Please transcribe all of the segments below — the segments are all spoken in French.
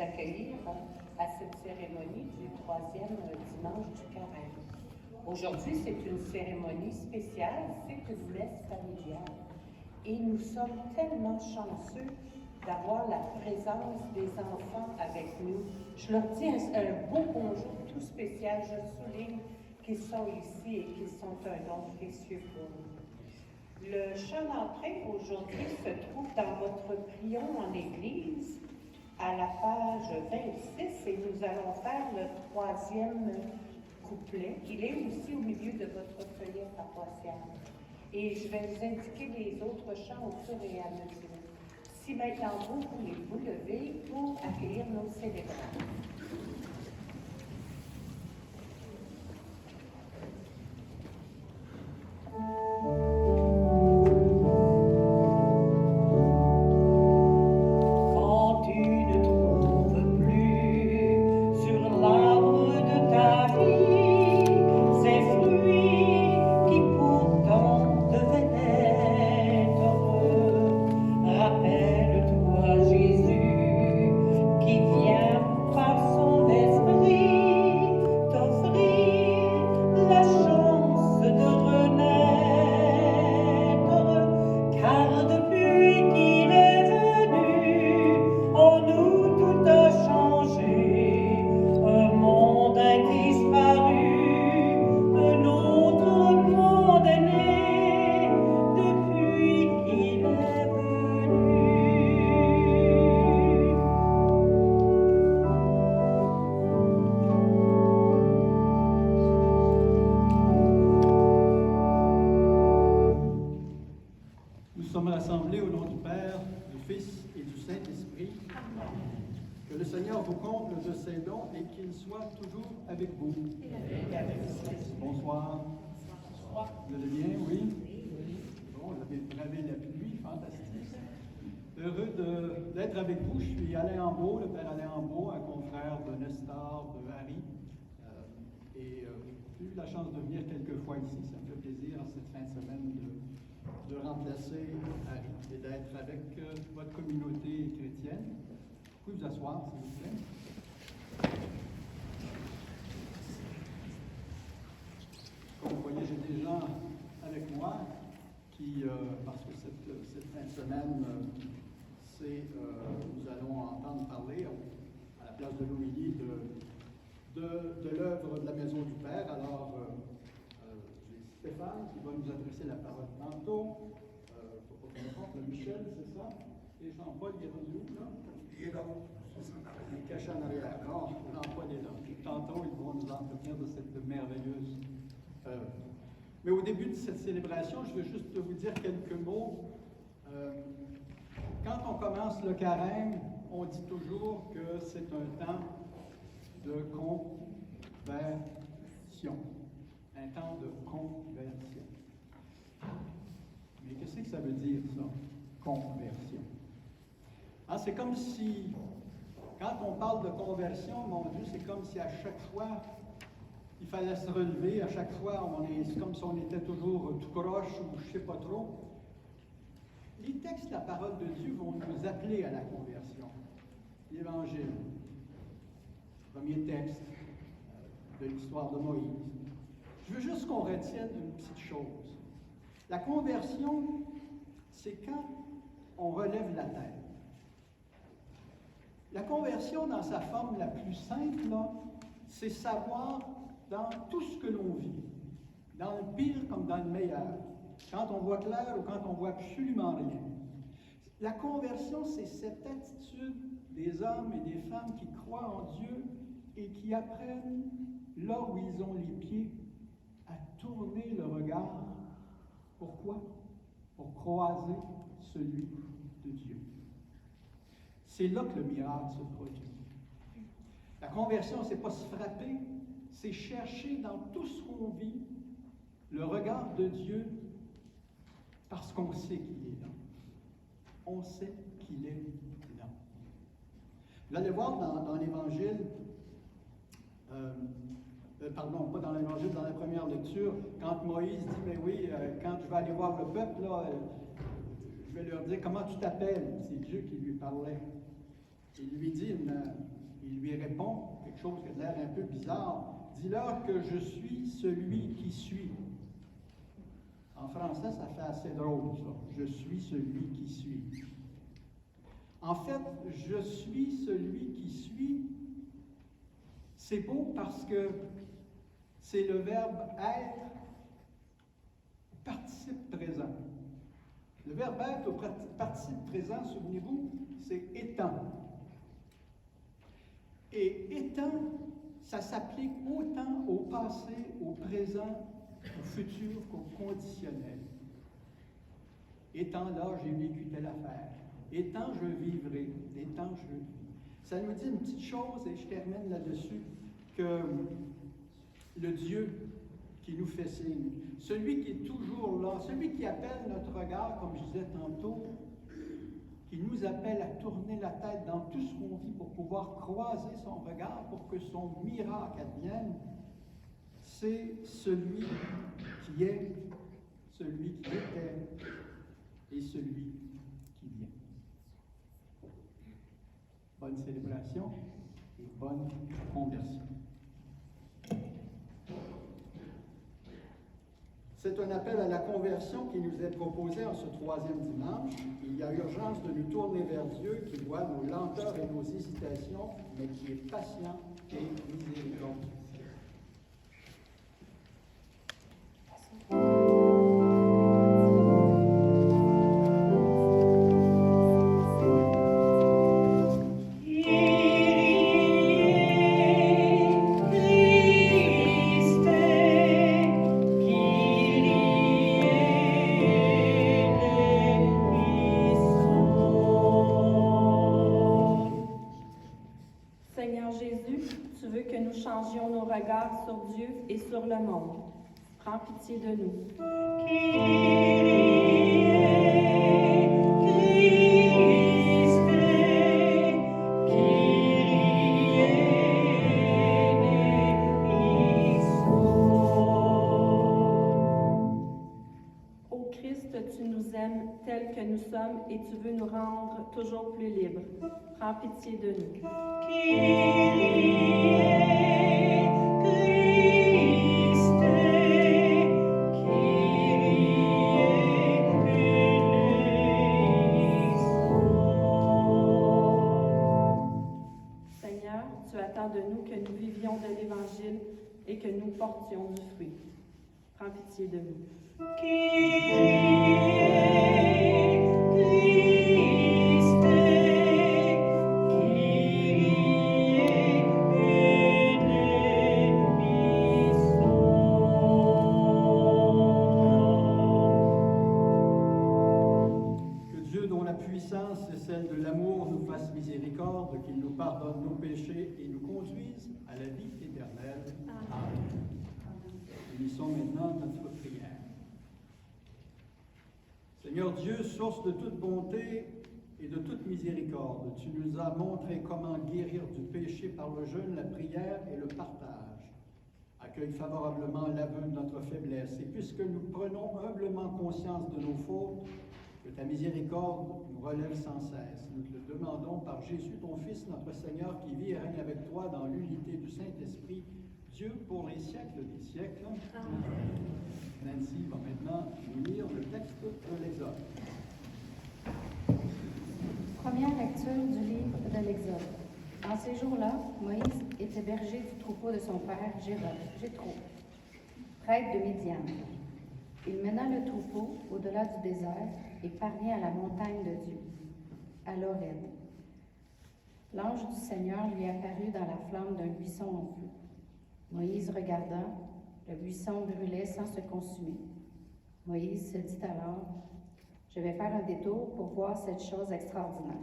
accueillir à cette cérémonie du 3e dimanche du Carême. Aujourd'hui, c'est une cérémonie spéciale, c'est une messe familiale. Et nous sommes tellement chanceux d'avoir la présence des enfants avec nous. Je leur dis un beau bonjour tout spécial. Je souligne qu'ils sont ici et qu'ils sont un don précieux pour nous. Le chant d'entrée aujourd'hui se trouve dans votre prion en Église, à la page 26, et nous allons faire le 3e couplet. Il est aussi au milieu de votre feuillet paroissial. Et je vais vous indiquer les autres chants au fur et à mesure. Si maintenant vous voulez vous lever pour accueillir nos célébrants. Avec vous. Bonsoir. Vous allez bien, oui? Bon, vous avez bravé la pluie, fantastique. Heureux d'être avec vous. Je suis Alain Ambeau, le père Alain Ambeau, un confrère de Nestor, de Harry. J'ai eu la chance de venir quelques fois ici. Ça me fait plaisir en cette fin de semaine de remplacer Harry et d'être avec votre communauté chrétienne. Vous pouvez vous asseoir, s'il vous plaît. Comme vous voyez, j'ai des gens avec moi qui, parce que cette fin de semaine, nous allons entendre parler à la place de l'homélie de l'œuvre de la Maison du Père. Alors, j'ai Stéphane qui va nous adresser la parole tantôt. Faut pas qu'on importe, le Michel, c'est ça? Et Jean-Paul, il est rendu où, là? Il est là. Il est caché en arrière. Non, Jean-Paul est là. Tantôt, ils vont nous entretenir de cette merveilleuse. Mais au début de cette célébration, je veux juste vous dire quelques mots. Quand on commence le carême, on dit toujours que c'est un temps de conversion. Un temps de conversion. Mais qu'est-ce que ça veut dire, ça? Conversion. Ah, c'est comme si, quand on parle de conversion, mon Dieu, c'est comme si à chaque fois, il fallait se relever. À chaque fois, c'est comme si on était toujours tout croche ou je ne sais pas trop. Les textes de la parole de Dieu vont nous appeler à la conversion. L'Évangile, premier texte de l'histoire de Moïse. Je veux juste qu'on retienne une petite chose. La conversion, c'est quand on relève la tête. La conversion, dans sa forme la plus simple, c'est savoir dans tout ce que l'on vit, dans le pire comme dans le meilleur, quand on voit clair ou quand on voit absolument rien. La conversion, c'est cette attitude des hommes et des femmes qui croient en Dieu et qui apprennent, là où ils ont les pieds, à tourner le regard. Pourquoi? Pour croiser celui de Dieu. C'est là que le miracle se produit. La conversion, ce n'est pas se frapper, c'est chercher dans tout ce qu'on vit le regard de Dieu parce qu'on sait qu'il est là. On sait qu'il est là. Vous allez voir dans l'Évangile, pardon, pas dans l'Évangile, dans la première lecture, quand Moïse dit, mais oui, quand je vais aller voir le peuple, là, je vais leur dire, comment tu t'appelles? C'est Dieu qui lui parlait. il lui répond quelque chose qui a l'air un peu bizarre. Dis-leur que je suis celui qui suis. En français, ça fait assez drôle, ça. Je suis celui qui suis. En fait, je suis celui qui suis, c'est beau parce que c'est le verbe être participe présent. Le verbe être au participe présent, souvenez-vous, c'est étant. Et étant, ça s'applique autant au passé, au présent, au futur qu'au conditionnel. Étant là, j'ai vécu telle affaire. Étant, je vivrai. Étant, je vis. Ça nous dit une petite chose, et je termine là-dessus, que le Dieu qui nous fait signe, celui qui est toujours là, celui qui appelle notre regard, comme je disais tantôt, qui nous appelle à tourner la tête dans tout ce qu'on vit pour pouvoir croiser son regard, pour que son miracle advienne, c'est celui qui est, celui qui était et celui qui vient. Bonne célébration et bonne conversion. C'est un appel à la conversion qui nous est proposé en ce troisième dimanche. Il y a urgence de nous tourner vers Dieu qui voit nos lenteurs et nos hésitations, mais qui est patient et miséricordieux. Changions nos regards sur Dieu et sur le monde. Prends pitié de nous. Ô Christ, tu nous aimes tels que nous sommes et tu veux nous rendre toujours plus libres. Prends pitié de nous. Seigneur, tu attends de nous que nous vivions de l'Évangile et que nous portions du fruit. Prends pitié de nous. Celle de l'amour nous fasse miséricorde, qu'il nous pardonne nos péchés et nous conduise à la vie éternelle. Amen. Unissons maintenant notre prière. Seigneur Dieu, source de toute bonté et de toute miséricorde, tu nous as montré comment guérir du péché par le jeûne, la prière et le partage. Accueille favorablement l'aveu de notre faiblesse et puisque nous prenons humblement conscience de nos fautes, que ta miséricorde nous relève sans cesse. Nous te le demandons par Jésus, ton Fils, notre Seigneur, qui vit et règne avec toi dans l'unité du Saint-Esprit, Dieu pour les siècles des siècles. Amen. Nancy va maintenant nous lire le texte de l'Exode. Première lecture du livre de l'Exode. En ces jours-là, Moïse était berger du troupeau de son père Jéthro, prêtre de Midian. Il mena le troupeau au-delà du désert et parvint à la montagne de Dieu, à l'Horeb. L'ange du Seigneur lui apparut dans la flamme d'un buisson en feu. Moïse regarda, le buisson brûlait sans se consumer. Moïse se dit alors, « Je vais faire un détour pour voir cette chose extraordinaire.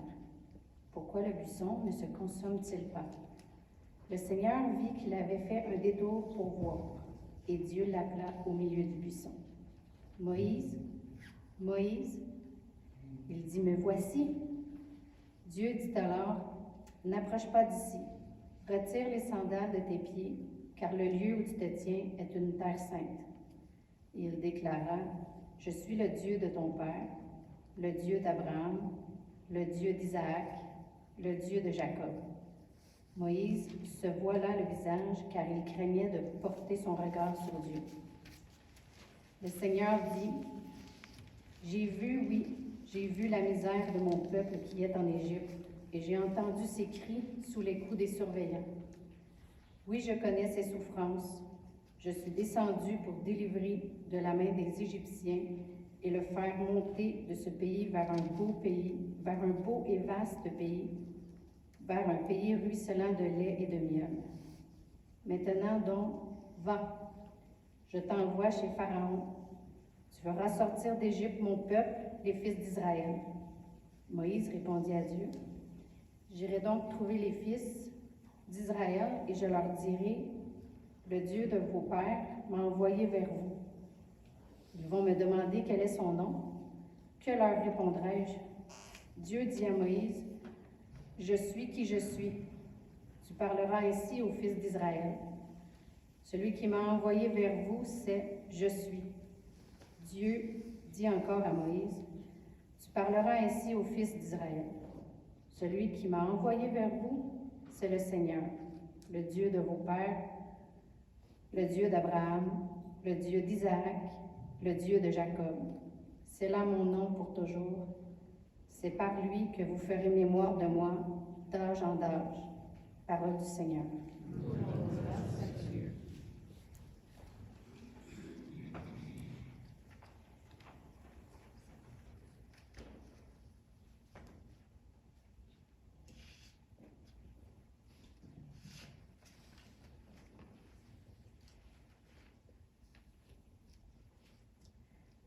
Pourquoi le buisson ne se consomme-t-il pas? » Le Seigneur vit qu'il avait fait un détour pour voir, et Dieu l'appela au milieu du buisson. « Moïse, Moïse. » Il dit, « Me voici. » Dieu dit alors, « N'approche pas d'ici. Retire les sandales de tes pieds, car le lieu où tu te tiens est une terre sainte. » Il déclara, « Je suis le Dieu de ton père, le Dieu d'Abraham, le Dieu d'Isaac, le Dieu de Jacob. Moïse se voila le visage, car il craignait de porter son regard sur Dieu. Le Seigneur dit, « J'ai vu, oui, j'ai vu la misère de mon peuple qui est en Égypte, et j'ai entendu ses cris sous les coups des surveillants. Oui, je connais ses souffrances. Je suis descendu pour délivrer de la main des Égyptiens et le faire monter de ce pays, vers un beau et vaste pays, vers un pays ruisselant de lait et de miel. Maintenant donc, va, je t'envoie chez Pharaon. Tu feras sortir d'Égypte mon peuple, les fils d'Israël. » Moïse répondit à Dieu, « J'irai donc trouver les fils d'Israël et je leur dirai, le Dieu de vos pères m'a envoyé vers vous. Ils vont me demander quel est son nom. Que leur répondrai-je? Dieu dit à Moïse, « Je suis qui je suis. Tu parleras ainsi aux fils d'Israël. Celui qui m'a envoyé vers vous, c'est « Je suis ». Dieu dit encore à Moïse, « Tu parleras ainsi aux fils d'Israël. Celui qui m'a envoyé vers vous, c'est le Seigneur, le Dieu de vos pères, le Dieu d'Abraham, le Dieu d'Isaac, le Dieu de Jacob. C'est là mon nom pour toujours. C'est par lui que vous ferez mémoire de moi, d'âge en âge. » Parole du Seigneur.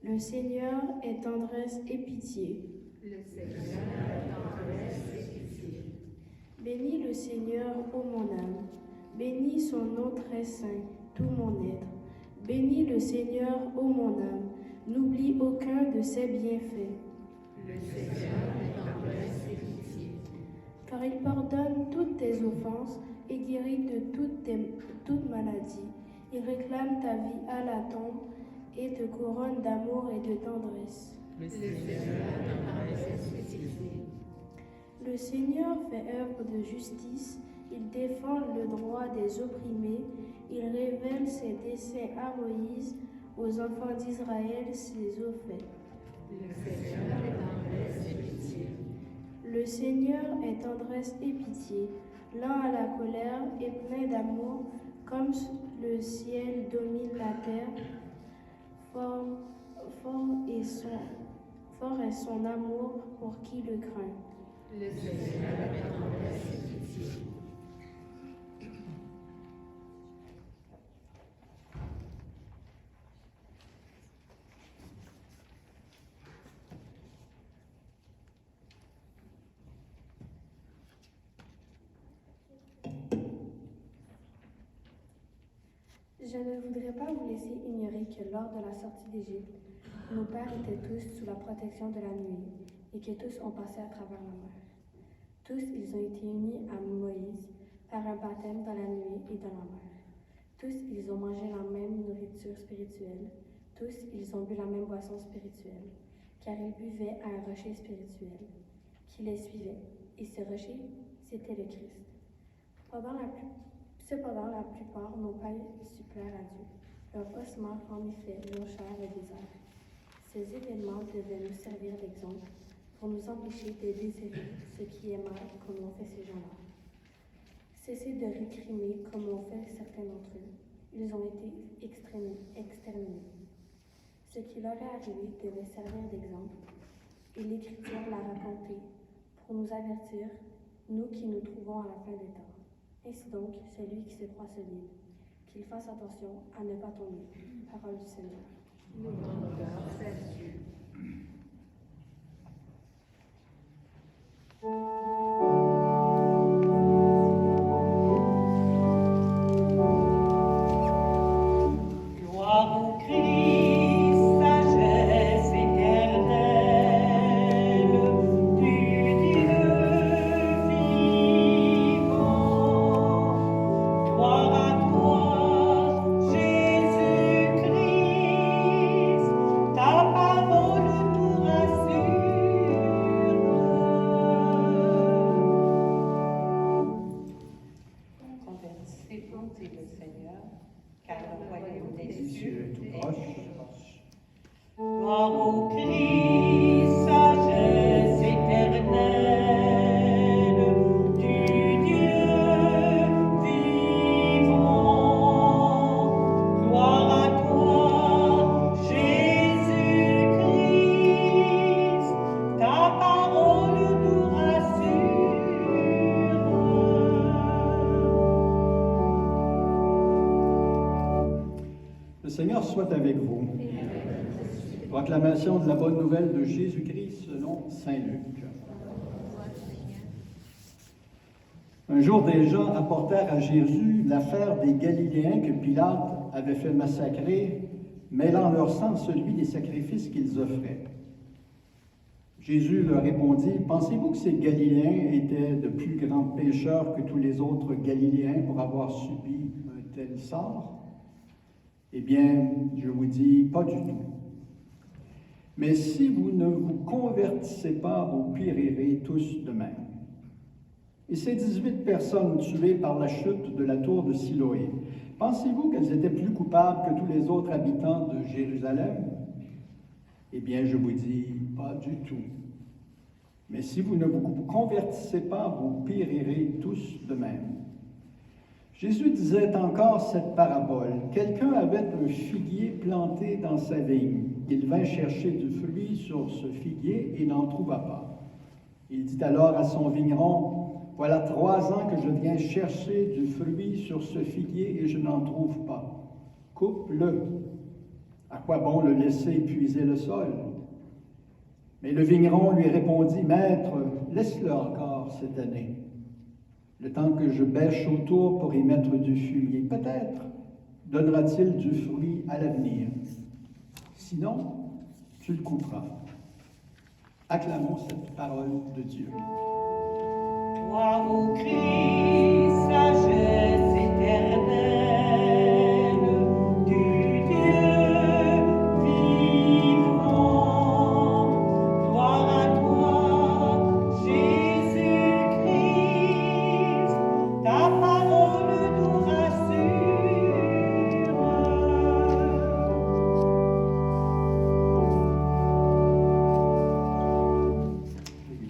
Le Seigneur est tendresse et pitié. Le Seigneur est tendresse et pitié. Bénis le Seigneur, ô mon âme. Bénis son nom très saint, tout mon être. Bénis le Seigneur, ô mon âme. N'oublie aucun de ses bienfaits. Le Seigneur est tendresse et pitié. Car il pardonne toutes tes offenses et guérit de toute maladie. Il réclame ta vie à la tombe et te couronne d'amour et de tendresse. Le Seigneur est tendresse et pitié. Le Seigneur fait œuvre de justice, il défend le droit des opprimés, il révèle ses desseins à Moïse, aux enfants d'Israël ses eaux faits. Le Seigneur est tendresse et pitié. Le Seigneur est tendresse et pitié, lent à la colère et plein d'amour, comme le ciel domine la terre. Fort est son amour pour qui le craint. Le Seigneur est tendresse et pitié. Je ne voudrais pas vous laisser ignorer que lors de la sortie d'Égypte, nos pères étaient tous sous la protection de la nuée et que tous ont passé à travers la mer. Tous, ils ont été unis à Moïse par un baptême dans la nuée et dans la mer. Tous, ils ont mangé la même nourriture spirituelle. Tous, ils ont bu la même boisson spirituelle, car ils buvaient à un rocher spirituel qui les suivait, et ce rocher, c'était le Christ. Cependant, la plupart n'ont pas su plaire à Dieu. Leurs ossements, en effet, leur chair le désert. Ces événements devaient nous servir d'exemple pour nous empêcher de désirer ce qui est mal comme l'ont fait ces gens-là. Cessez de récrimer comme l'ont fait certains d'entre eux. Ils ont été exterminés. Ce qui leur est arrivé devait servir d'exemple, et l'Écriture l'a raconté pour nous avertir, nous qui nous trouvons à la fin des temps. Ainsi donc, celui qui se croit solide, qu'il fasse attention à ne pas tomber. Parole du Seigneur. Nous rendons grâce à Dieu. Gloire au Christ, sagesse éternelle du Dieu vivant. Gloire à toi, Jésus-Christ, ta parole car le royaume des Dieu cieux est tout est proche. Gloire au Christ, sagesse éternelle du Dieu vivant. Gloire à toi, Jésus-Christ, ta parole nous rassure. Le Seigneur soit avec vous. Proclamation de la bonne nouvelle de Jésus-Christ selon saint Luc. Un jour, des gens apportèrent à Jésus l'affaire des Galiléens que Pilate avait fait massacrer, mêlant leur sang celui des sacrifices qu'ils offraient. Jésus leur répondit, « Pensez-vous que ces Galiléens étaient de plus grands pécheurs que tous les autres Galiléens pour avoir subi un tel sort? Eh bien, je vous dis, pas du tout. Mais si vous ne vous convertissez pas, vous périrez tous de même. » Et ces 18 personnes tuées par la chute de la tour de Siloé, pensez-vous qu'elles étaient plus coupables que tous les autres habitants de Jérusalem? Eh bien, je vous dis, pas du tout. Mais si vous ne vous convertissez pas, vous périrez tous de même. Jésus disait encore cette parabole. Quelqu'un avait un figuier planté dans sa vigne. Il vint chercher du fruit sur ce figuier et n'en trouva pas. Il dit alors à son vigneron, « Voilà 3 ans que je viens chercher du fruit sur ce figuier et je n'en trouve pas. Coupe-le. À quoi bon le laisser épuiser le sol? » Mais le vigneron lui répondit, « Maître, laisse-le encore cette année, le temps que je bêche autour pour y mettre du fumier. Peut-être donnera-t-il du fruit à l'avenir. Sinon, tu le couperas. » Acclamons cette parole de Dieu. Gloire au Christ, sagesse éternelle du Dieu vivant. Gloire à toi, Jésus-Christ, ta parole nous rassure.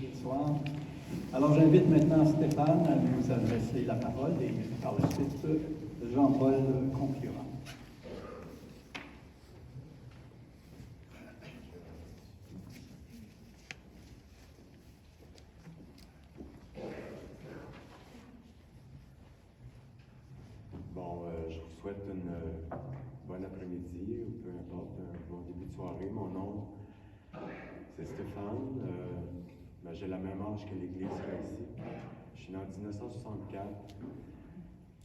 Bonsoir. Alors j'invite maintenant Stéphane à nous adresser la parole et par la suite Jean-Paul conclura. Bon, je vous souhaite une bonne après-midi, ou peu importe, un bon début de soirée. Mon nom, c'est Stéphane. J'ai le même âge que l'Église ici. Je suis né en 1964.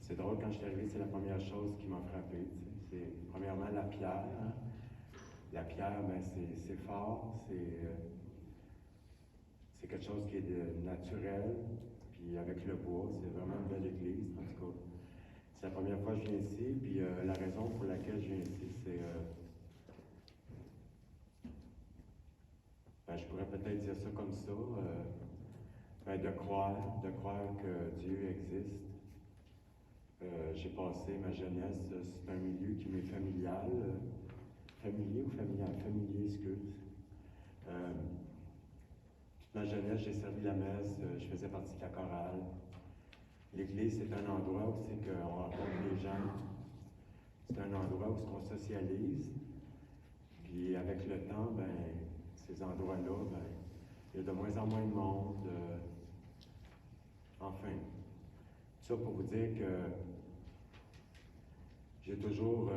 C'est drôle, quand je suis arrivé, c'est la première chose qui m'a frappé. C'est premièrement la pierre. Hein? La pierre, c'est fort, c'est quelque chose qui est naturel. Puis avec le bois, c'est vraiment une belle église. En tout cas, c'est la première fois que je viens ici. Puis la raison pour laquelle je viens ici, c'est... je pourrais peut-être dire ça comme ça. De croire que Dieu existe. J'ai passé ma jeunesse, c'est un milieu qui m'est familial. Familier ou familial? Familier, excuse. Toute ma jeunesse, j'ai servi la messe, je faisais partie de la chorale. L'église, c'est un endroit où c'est qu'on rencontre les gens. C'est un endroit où on socialise. Puis avec le temps, ces endroits-là, il y a de moins en moins de monde. Enfin, ça pour vous dire que j'ai toujours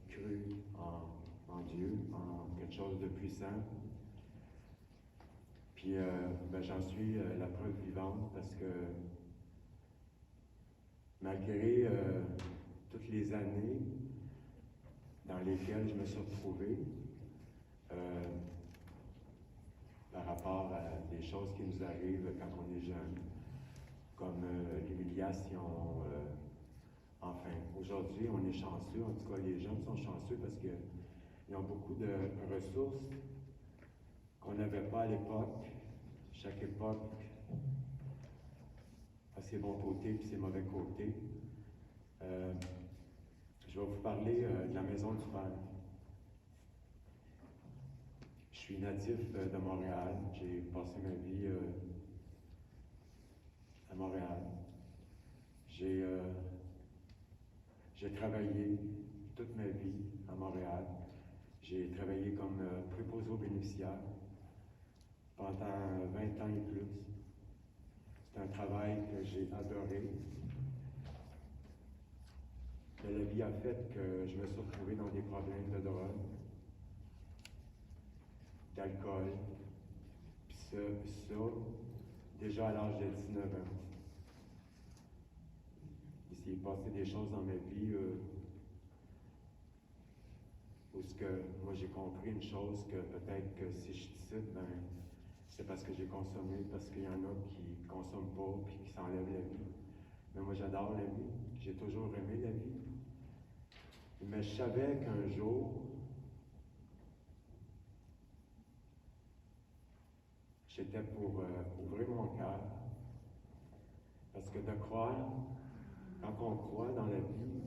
cru en Dieu, en quelque chose de puissant. Puis j'en suis la preuve vivante parce que malgré toutes les années dans lesquelles je me suis retrouvé, par rapport à des choses qui nous arrivent quand on est jeune, comme l'humiliation. Enfin, aujourd'hui, on est chanceux, en tout cas les jeunes sont chanceux parce qu'ils ont beaucoup de ressources qu'on n'avait pas à l'époque. Chaque époque a ses bons côtés et ses mauvais côtés. Je Je vais vous parler de la Maison du Père. Je suis natif de Montréal. J'ai passé ma vie à Montréal. J'ai travaillé toute ma vie à Montréal. J'ai travaillé comme préposé aux bénéficiaires pendant 20 ans et plus. C'est un travail que j'ai adoré. Mais la vie a fait que je me suis retrouvé dans des problèmes de drogue, d'alcool, puis ça, déjà à l'âge de 19 ans. Il s'est passé des choses dans ma vie où moi j'ai compris une chose que peut-être que si je décide, ben, c'est parce que j'ai consommé, parce qu'il y en a qui ne consomment pas puis qui s'enlèvent la vie. Mais moi j'adore la vie, j'ai toujours aimé la vie. Mais je savais qu'un jour, j'étais pour ouvrir mon cœur. Parce que de croire, quand on croit dans la vie,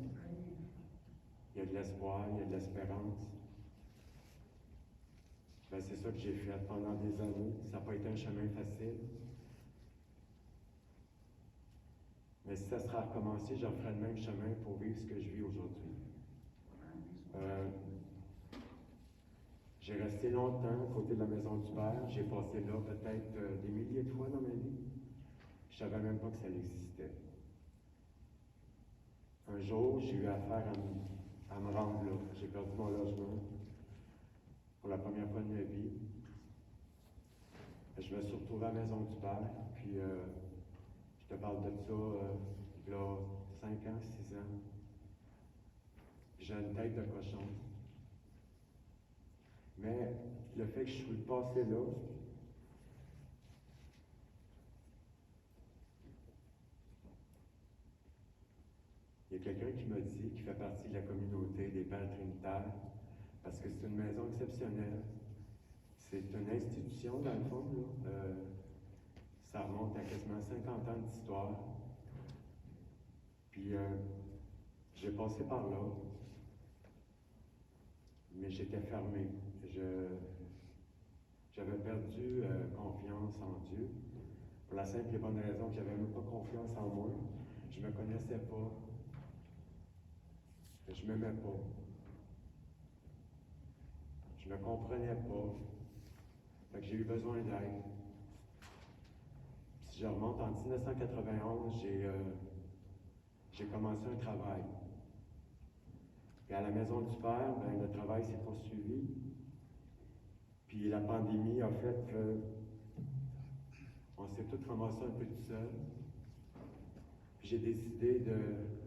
il y a de l'espoir, il y a de l'espérance. Ben, c'est ça que j'ai fait pendant des années. Ça n'a pas été un chemin facile. Mais si ça sera recommencé, je referai le même chemin pour vivre ce que je vis aujourd'hui. J'ai resté longtemps à côté de la Maison du Père. J'ai passé là peut-être des milliers de fois dans ma vie. Je ne savais même pas que ça existait. Un jour, j'ai eu affaire à me rendre là. J'ai perdu mon logement pour la première fois de ma vie. Je me suis retrouvé à la Maison du Père, puis je te parle de ça il y a 5 ans, 6 ans. J'ai une tête de cochon. Mais le fait que je suis passé là, il y a quelqu'un qui m'a dit qu'il fait partie de la communauté des Pères Trinitaires, parce que c'est une maison exceptionnelle. C'est une institution, dans le fond, là. Ça remonte à quasiment 50 ans d'histoire. Puis, j'ai passé par là, mais j'étais fermé. J'avais perdu confiance en Dieu, pour la simple et bonne raison que j'avais même pas confiance en moi. Je me connaissais pas. Je m'aimais pas. Je me comprenais pas. Fait que j'ai eu besoin d'aide. Si je remonte en 1991, j'ai commencé un travail. Et à la Maison du Père, ben, le travail s'est poursuivi. Puis la pandémie a fait qu'on s'est tous ramassés un peu tout seul. Puis j'ai décidé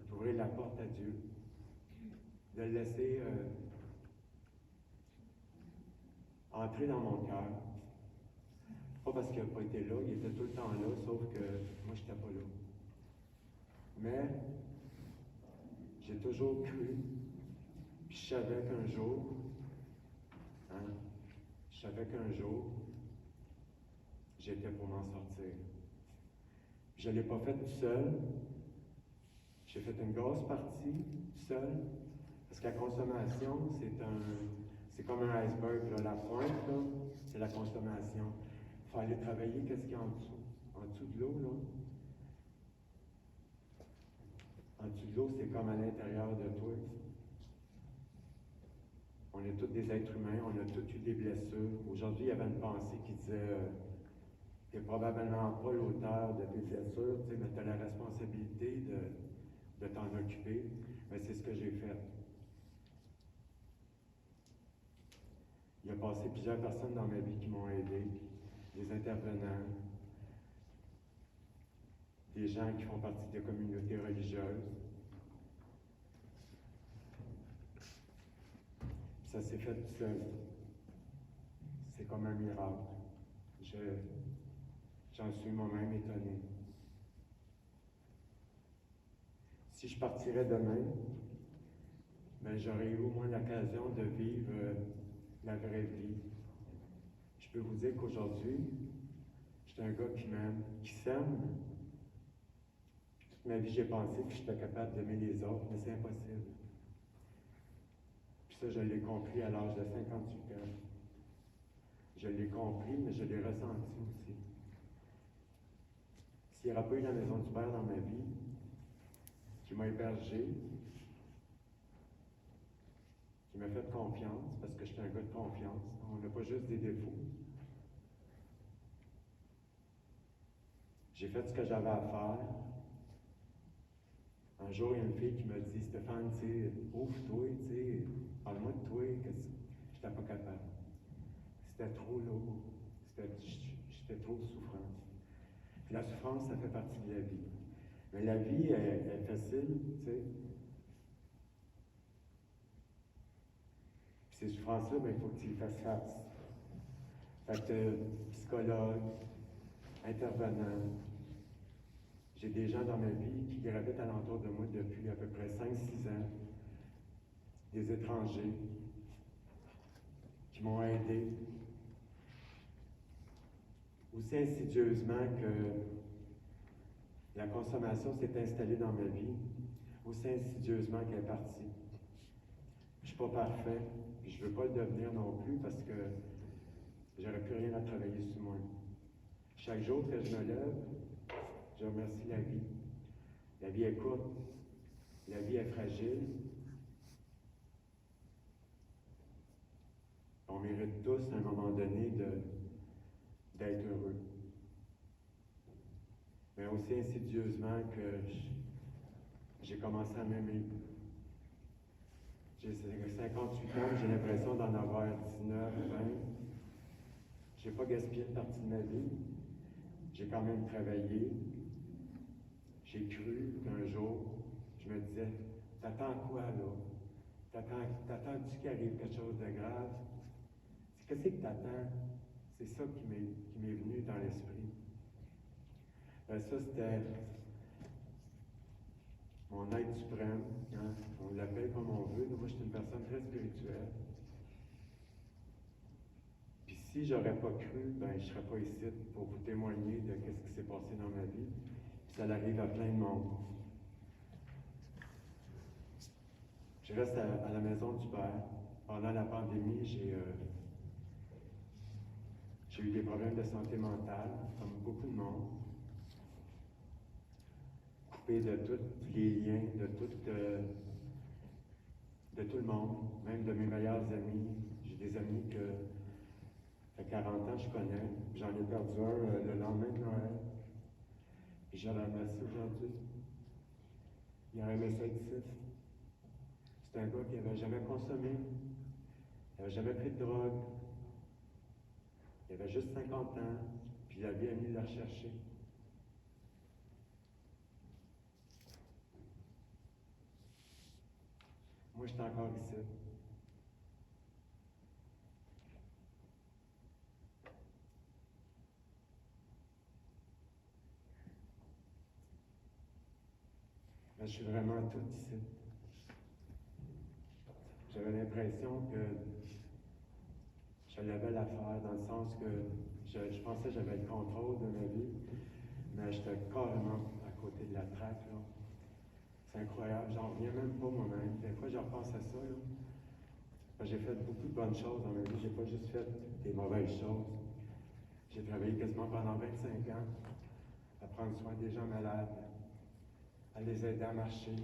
d'ouvrir la porte à Dieu, de le laisser entrer dans mon cœur. Pas parce qu'il n'a pas été là, il était tout le temps là, sauf que moi, je n'étais pas là. Mais j'ai toujours cru, puis je savais qu'un jour, j'étais pour m'en sortir. Je ne l'ai pas fait tout seul. J'ai fait une grosse partie tout seul, parce que la consommation, c'est comme un iceberg. Là. La pointe, là, c'est la consommation. Il faut aller travailler qu'est-ce qu'il y a en dessous. En dessous de l'eau, là. En dessous de l'eau, c'est comme à l'intérieur de toi. On est tous des êtres humains, on a tous eu des blessures. Aujourd'hui, il y avait une pensée qui disait tu n'es probablement pas l'auteur de tes blessures, mais tu as la responsabilité de t'en occuper. Mais c'est ce que j'ai fait. Il y a passé plusieurs personnes dans ma vie qui m'ont aidé, des intervenants, des gens qui font partie des communautés religieuses. Ça s'est fait tout seul. C'est comme un miracle. J'en suis moi-même étonné. Si je partirais demain, ben, j'aurais eu au moins l'occasion de vivre la vraie vie. Je peux vous dire qu'aujourd'hui, je suis un gars qui m'aime, qui s'aime. Toute ma vie, j'ai pensé que j'étais capable d'aimer les autres, mais c'est impossible. Ça, je l'ai compris à l'âge de 58 ans. Je l'ai compris, mais je l'ai ressenti aussi. S'il n'y aura pas eu la maison du Père dans ma vie, qui m'a hébergé, qui m'a fait confiance, parce que j'étais un gars de confiance, on n'a pas juste des défauts. J'ai fait ce que j'avais à faire. Un jour, il y a une fille qui m'a dit, Stéphane, tu sais, ouvre-toi, tu sais, parle-moi de toi, que j'étais pas capable. C'était trop lourd, j'étais trop souffrant. Puis la souffrance, ça fait partie de la vie. Mais la vie est facile, tu sais. Puis ces souffrances-là, ben, il faut que tu y fasses face. Fait que psychologue, intervenant, j'ai des gens dans ma vie qui gravitent alentour de moi depuis à peu près 5-6 ans, des étrangers qui m'ont aidé, aussi insidieusement que la consommation s'est installée dans ma vie, aussi insidieusement qu'elle est partie. Je ne suis pas parfait, puis je ne veux pas le devenir non plus parce que j'aurais plus rien à travailler sur moi. Chaque jour que je me lève, je remercie la vie. La vie est courte, la vie est fragile. On mérite tous, à un moment donné, d'être heureux. Mais aussi insidieusement que j'ai commencé à m'aimer. J'ai 58 ans, j'ai l'impression d'en avoir 19, 20. Je n'ai pas gaspillé une partie de ma vie. J'ai quand même travaillé. J'ai cru qu'un jour, je me disais, t'attends quoi là? T'attends-tu qu'il arrive quelque chose de grave? Qu'est-ce que t'attends? C'est ça qui m'est venu dans l'esprit. Ben, ça, c'était mon être suprême. Hein? On l'appelle comme on veut. Moi, je suis une personne très spirituelle. Puis si j'aurais pas cru, ben, je serais pas ici pour vous témoigner de ce qui s'est passé dans ma vie. Puis ça arrive à plein de monde. Je reste à la maison du Père. Pendant la pandémie, j'ai eu des problèmes de santé mentale, comme beaucoup de monde. Coupé de tous les liens, de tout le monde, même de mes meilleurs amis. J'ai des amis que, ça fait 40 ans, je connais. J'en ai perdu un le lendemain de Noël. Et je le remercie aujourd'hui. Il a aimé ça ici. C'est un gars qui n'avait jamais consommé, il n'avait jamais pris de drogue. Il avait juste 50 ans, puis la vie a mis le rechercher. Moi, je suis encore ici. Mais je suis vraiment tout ici. J'avais l'impression que je l'avais l'affaire, dans le sens que je pensais que j'avais le contrôle de ma vie, mais j'étais carrément à côté de la traque, là. C'est incroyable, j'en reviens même pas moi-même. Des fois, je repense à ça, là. J'ai fait beaucoup de bonnes choses dans ma vie, j'ai pas juste fait des mauvaises choses. J'ai travaillé quasiment pendant 25 ans à prendre soin des gens malades, à les aider à marcher,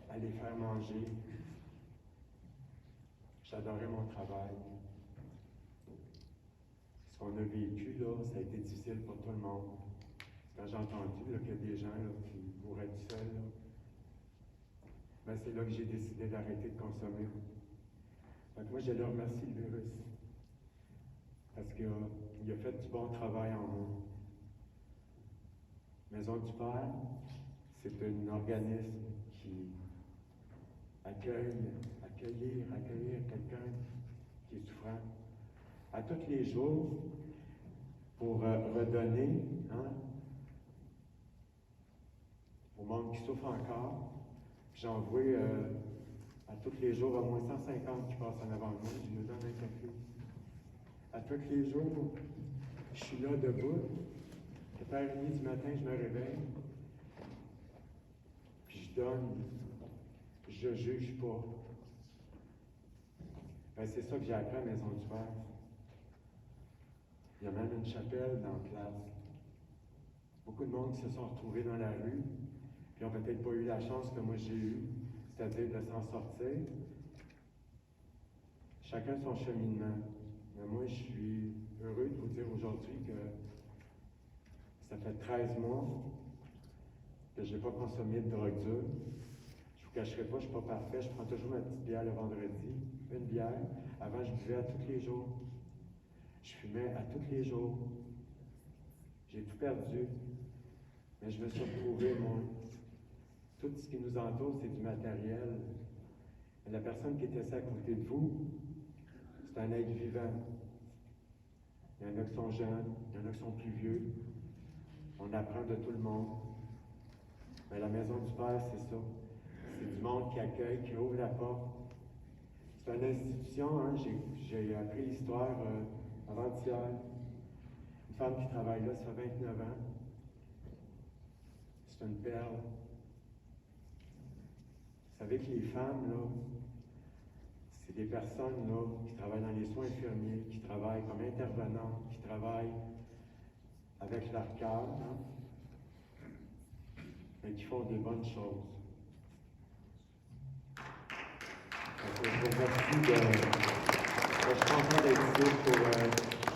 à les faire manger. J'adorais mon travail. Ce qu'on a vécu, là, ça a été difficile pour tout le monde. Quand j'ai entendu qu'il y a des gens là, qui mouraient tout seuls, là, ben, c'est là que j'ai décidé d'arrêter de consommer. Donc moi, je le remercie, le virus, parce qu'il a fait du bon travail en moi. Maison du Père, c'est un organisme qui accueillir quelqu'un qui est souffrant. À tous les jours, pour redonner, hein, au monde qui souffre encore. J'envoie à tous les jours au moins 150 qui passent en avant de moi, je leur donne un café. À tous les jours, je suis là debout. 7h30 du matin, je me réveille. Puis je donne. Je ne juge pas. Ben, c'est ça que j'ai appris à la Maison du Père. Il y a même une chapelle dans la classe. Beaucoup de monde qui se sont retrouvés dans la rue, puis n'ont peut-être pas eu la chance que moi j'ai eue, c'est-à-dire de s'en sortir. Chacun son cheminement. Mais moi, je suis heureux de vous dire aujourd'hui que ça fait 13 mois que je n'ai pas consommé de drogue dure. Je ne vous cacherai pas, je ne suis pas parfait. Je prends toujours ma petite bière le vendredi, une bière. Avant, je buvais à tous les jours. Je fumais à tous les jours. J'ai tout perdu. Mais je me suis retrouvé, moi. Tout ce qui nous entoure, c'est du matériel. Mais la personne qui était assise à côté de vous, c'est un être vivant. Il y en a qui sont jeunes, il y en a qui sont plus vieux. On apprend de tout le monde. Mais la Maison du Père, c'est ça. C'est du monde qui accueille, qui ouvre la porte. C'est une institution, hein? J'ai appris l'histoire avant-hier. Une femme qui travaille là, ça fait 29 ans. C'est une perle. Vous savez que les femmes, là, c'est des personnes là, qui travaillent dans les soins infirmiers, qui travaillent comme intervenantes, qui travaillent avec leur cœur, hein, mais qui font des bonnes choses. Donc, je vous remercie je suis content d'être ici pour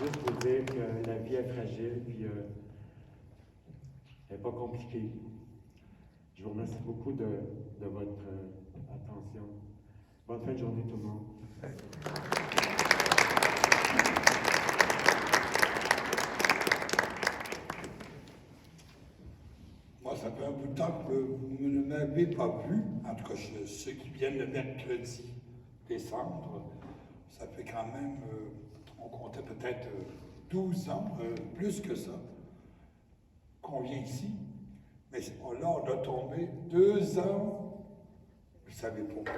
juste vous dire que la vie est fragile, puis elle n'est pas compliquée. Je vous remercie beaucoup de votre attention. Bonne fin de journée tout le monde. Moi, ça fait un bout de temps que vous ne m'avez pas vu. En tout cas, ceux qui viennent le mercredi décembre, ça fait quand même, on comptait peut-être 12 ans, plus que ça, qu'on vient ici. Mais là, on a tombé 2 ans, vous savez pourquoi.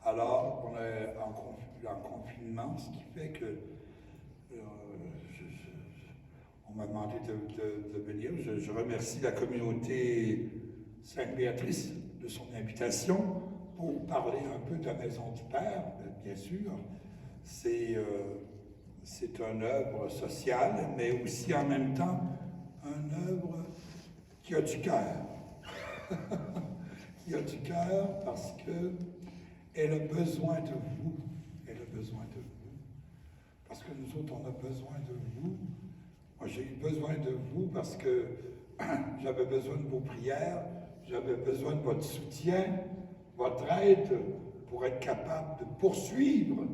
Alors, on est en confinement, ce qui fait que on m'a demandé de venir. Je remercie la communauté Sainte-Béatrice de son invitation pour parler un peu de la Maison du Père, bien sûr. C'est une œuvre sociale, mais aussi en même temps une œuvre qui a du cœur. Qui a du cœur parce qu'elle a besoin de vous. Elle a besoin de vous. Parce que nous autres, on a besoin de vous. Moi, j'ai eu besoin de vous parce que j'avais besoin de vos prières, j'avais besoin de votre soutien, votre aide pour être capable de poursuivre.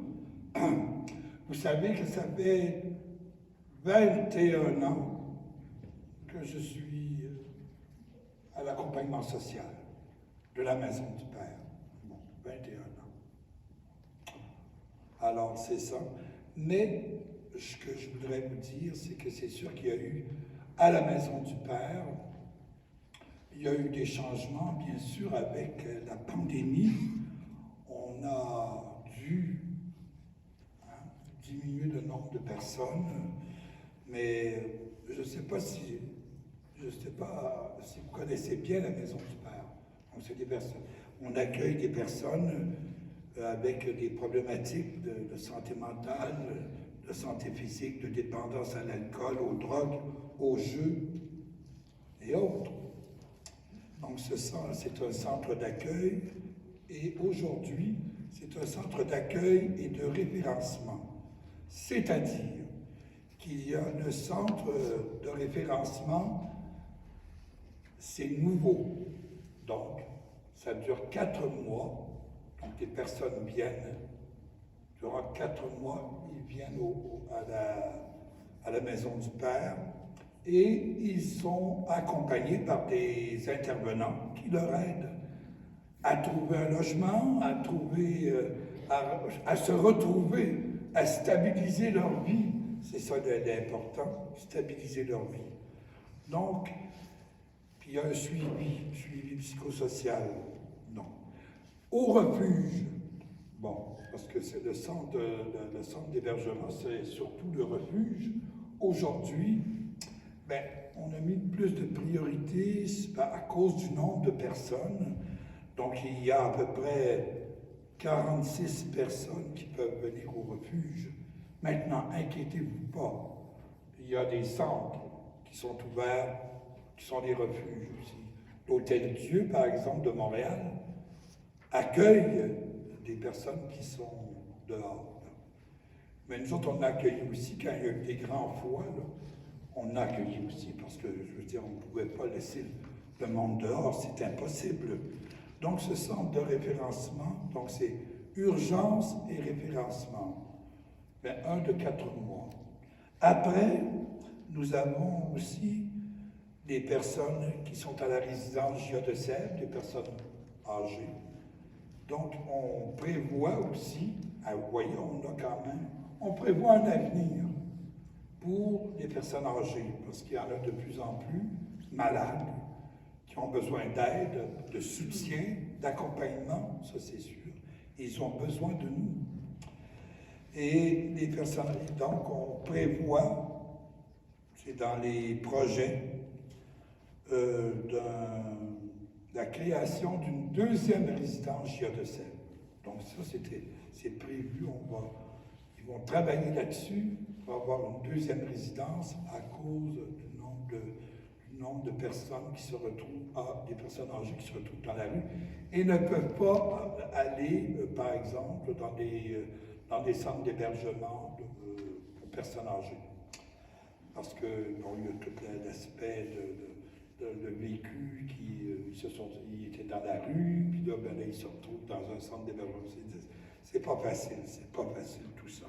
Vous savez que ça fait 21 ans que je suis à l'accompagnement social de la Maison du Père. Bon, 21 ans. Alors, c'est ça. Mais ce que je voudrais vous dire, c'est que c'est sûr qu'il y a eu, à la Maison du Père, il y a eu des changements, bien sûr, avec la pandémie. On a dû diminuer le nombre de personnes, mais je ne sais pas si vous connaissez bien la Maison du Père. Donc, c'est des personnes. On accueille des personnes avec des problématiques de santé mentale, de santé physique, de dépendance à l'alcool, aux drogues, aux jeux et autres. Donc, c'est un centre d'accueil et aujourd'hui, c'est un centre d'accueil et de référencement. C'est-à-dire qu'il y a le centre de référencement, c'est nouveau. Donc, ça dure 4 mois. Donc, les personnes viennent. Durant 4 mois, ils viennent à la Maison du Père et ils sont accompagnés par des intervenants qui leur aident à trouver un logement, à se retrouver, à stabiliser leur vie. C'est ça l'important, stabiliser leur vie. Donc, puis il y a un suivi psychosocial. Non. Au refuge, bon, parce que c'est le centre d'hébergement, c'est surtout le refuge. Aujourd'hui, on a mis plus de priorité à cause du nombre de personnes. Donc, il y a à peu près 46 personnes qui peuvent venir au refuge. Maintenant, inquiétez-vous pas. Il y a des centres qui sont ouverts, qui sont des refuges aussi. L'Hôtel Dieu, par exemple, de Montréal, accueille des personnes qui sont dehors. Mais nous autres, on a accueilli aussi, quand il y a eu des grands foies, là, on a accueilli aussi, parce que, je veux dire, on ne pouvait pas laisser le monde dehors, c'est impossible. Donc, ce centre de référencement, donc c'est urgence et référencement. Ben, 1 de 4 mois. Après, nous avons aussi des personnes qui sont à la résidence Gia de Sèvres, des personnes âgées. Donc, on prévoit aussi, vous voyez, on prévoit un avenir pour les personnes âgées, parce qu'il y en a de plus en plus malades, qui ont besoin d'aide, de soutien, d'accompagnement, ça c'est sûr. Ils ont besoin de nous. Et les personnes, donc on prévoit, c'est dans les projets, la création d'une deuxième résidence Gia de Sèvres. Donc ça, c'est prévu, ils vont travailler là-dessus pour avoir une deuxième résidence à cause du nombre de personnes qui se retrouvent, des personnes âgées qui se retrouvent dans la rue et ne peuvent pas aller, par exemple, dans des centres d'hébergement pour personnes âgées. Parce que, bon, il y a tout l'aspect de vécu ils étaient dans la rue, puis là, ben, ils se retrouvent dans un centre d'hébergement. C'est pas facile tout ça.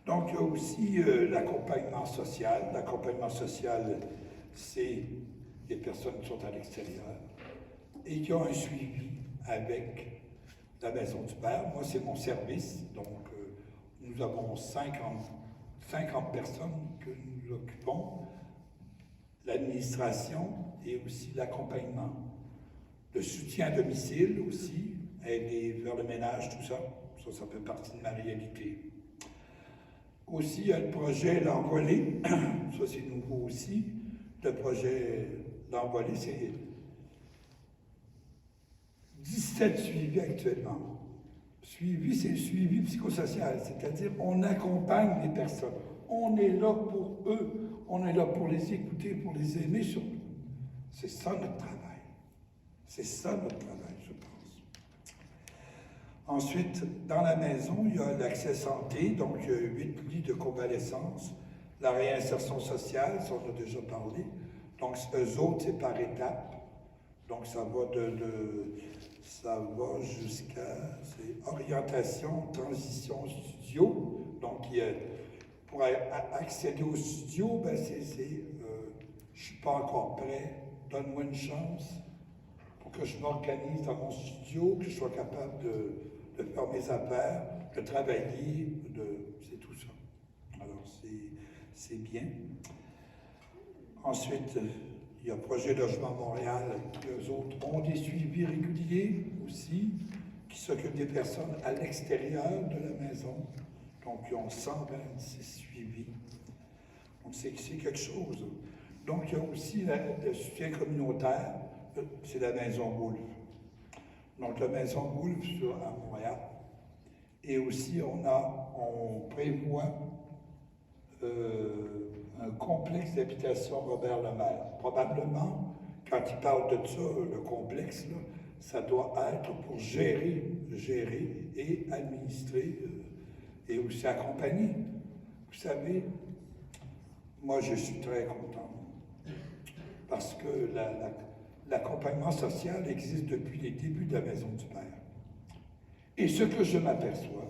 Donc, il y a aussi l'accompagnement social. L'accompagnement social, c'est des personnes qui sont à l'extérieur et qui ont un suivi avec la Maison du Père. Moi, c'est mon service, donc nous avons 50 personnes que nous occupons, l'administration et aussi l'accompagnement. Le soutien à domicile aussi, aider vers le ménage, tout ça, ça fait partie de ma réalité. Aussi, il y a le projet L'Envolée, ça c'est nouveau aussi. Le projet L'Envolée, c'est 17 suivis actuellement. Suivi, c'est le suivi psychosocial, c'est-à-dire on accompagne les personnes. On est là pour eux, on est là pour les écouter, pour les aimer surtout. C'est ça notre travail. C'est ça notre travail, je pense. Ensuite, dans la maison, il y a l'accès santé, donc il y a 8 lits de convalescence, la réinsertion sociale, ça on a déjà parlé. Donc eux autres, c'est par étapes. Donc ça va jusqu'à orientation, transition studio. Donc pour accéder au studio, ben je ne suis pas encore prêt, donne-moi une chance pour que je m'organise dans mon studio, que je sois capable de faire mes affaires, de travailler, c'est tout ça. Alors c'est bien. Ensuite, il y a Projet Logement Montréal, qui eux autres ont des suivis réguliers aussi, qui s'occupent des personnes à l'extérieur de la maison. Donc, ils ont 126 suivis. Donc, c'est quelque chose. Donc, il y a aussi le soutien communautaire, c'est la Maison Wolf. Donc, la Maison Wolf à Montréal. Et aussi, on prévoit un complexe d'habitation Robert Lemaire. Probablement, quand il parle de ça, le complexe, là, ça doit être pour gérer et administrer et aussi accompagner. Vous savez, moi je suis très content parce que l'accompagnement social existe depuis les débuts de la Maison du Père. Et ce que je m'aperçois,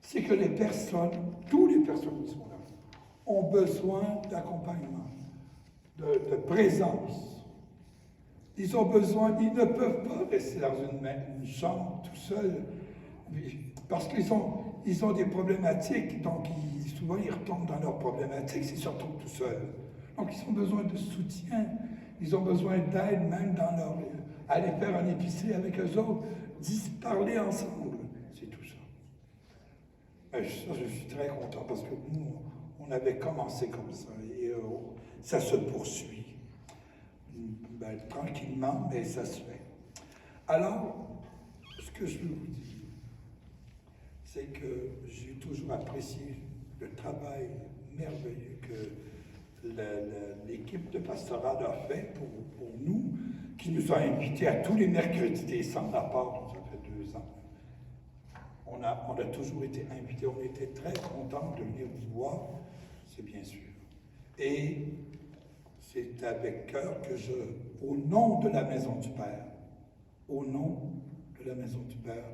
c'est que les personnes, toutes les personnes qui sont là, ont besoin d'accompagnement, de présence. Ils ont besoin, ils ne peuvent pas rester dans une chambre tout seuls, parce qu'ils ont des problématiques, donc souvent ils retombent dans leurs problématiques, ils se retrouvent tout seuls. Donc ils ont besoin de soutien, ils ont besoin d'aide même dans aller faire un épicerie avec eux autres, parler ensemble, c'est tout ça. Je suis très content parce que nous, on avait commencé comme ça et ça se poursuit. Tranquillement, mais ça se fait. Alors, ce que je veux vous dire, c'est que j'ai toujours apprécié le travail merveilleux que l'équipe de pastoral a fait pour nous, qui nous a invités à tous les mercredis décembre, à part, ça fait 2 ans. On a toujours été invités, on était très contents de venir vous voir, c'est bien sûr. Et c'est avec cœur que au nom de la Maison du Père, au nom de la Maison du Père,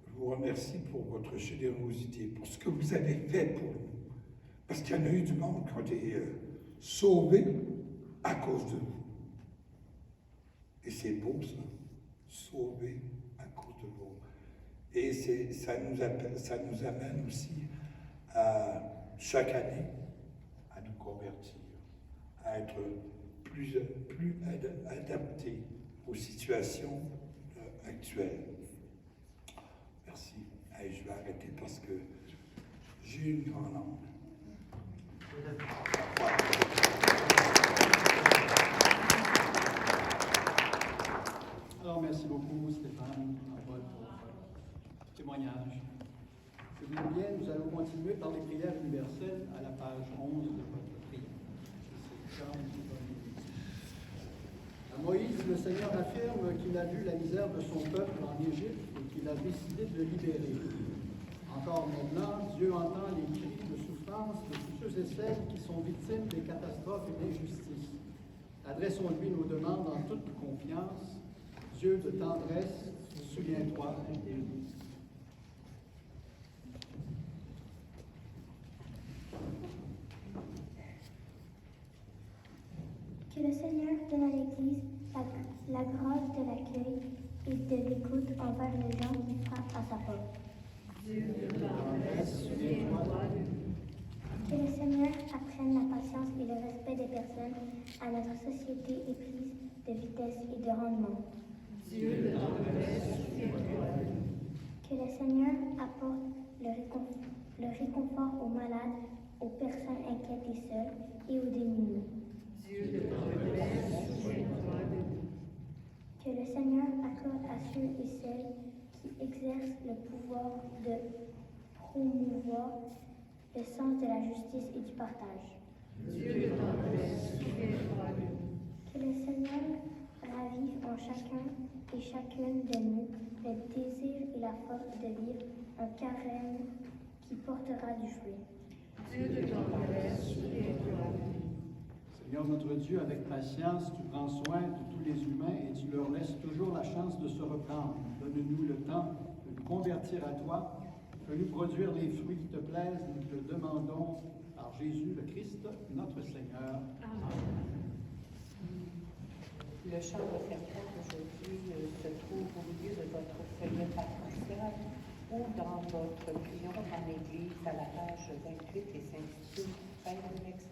je vous remercie pour votre générosité, pour ce que vous avez fait pour nous. Parce qu'il y en a eu du monde qui ont été sauvés à cause de vous. Et c'est beau ça, sauvés à cause de vous. Et ça nous amène aussi à, chaque année, à nous convertir, à être plus adaptés aux situations actuelles. Merci. Allez, je vais arrêter parce que j'ai une grande langue. Alors, merci beaucoup, Stéphane, pour votre témoignage. Si vous voulez bien, nous allons continuer par les prières universelles à la page 11 de votre prière. À Moïse, le Seigneur affirme qu'il a vu la misère de son peuple en Égypte et qu'il a décidé de le libérer. Encore maintenant, Dieu entend les cris de souffrance de tous ceux et celles qui sont victimes des catastrophes et d'injustices. Adressons-lui nos demandes en toute confiance. Dieu de tendresse, souviens-toi de nous. Que le Seigneur donne à l'Église la grâce de l'accueil et de l'écoute envers les gens qui frappent à sa porte. Dieu de tendresse, souviens-toi de nous. Que le Seigneur apprenne la patience et le respect des personnes à notre société éprise de vitesse et de rendement. Dieu de tendresse, souviens-toi de nous. Que le Seigneur apporte le réconfort aux malades, aux personnes inquiètes et seules et aux démunis. Dieu de tendresse, souviens-toi de nous. Que le Seigneur accorde à ceux et celles qui exercent le pouvoir de promouvoir le sens de la justice et du partage. Dieu de tendresse, souviens-toi de nous. Que le Seigneur ravive en chacun et chacune de nous le désir et la force de vivre un carême qui portera du fruit. Dieu de tendresse, souviens-toi de nous. Seigneur notre Dieu, avec patience, tu prends soin de tous les humains et tu leur laisses toujours la chance de se reprendre. Donne-nous le temps de nous convertir à toi. Fais-nous produire les fruits qui te plaisent. Nous te le demandons par Jésus le Christ, notre Seigneur. Amen. Le chant offertoire aujourd'hui se trouve au milieu de votre feuillet paroissial ou dans votre triomphe en Église à la page 28 et s'intitule « Fête de l'Exode ».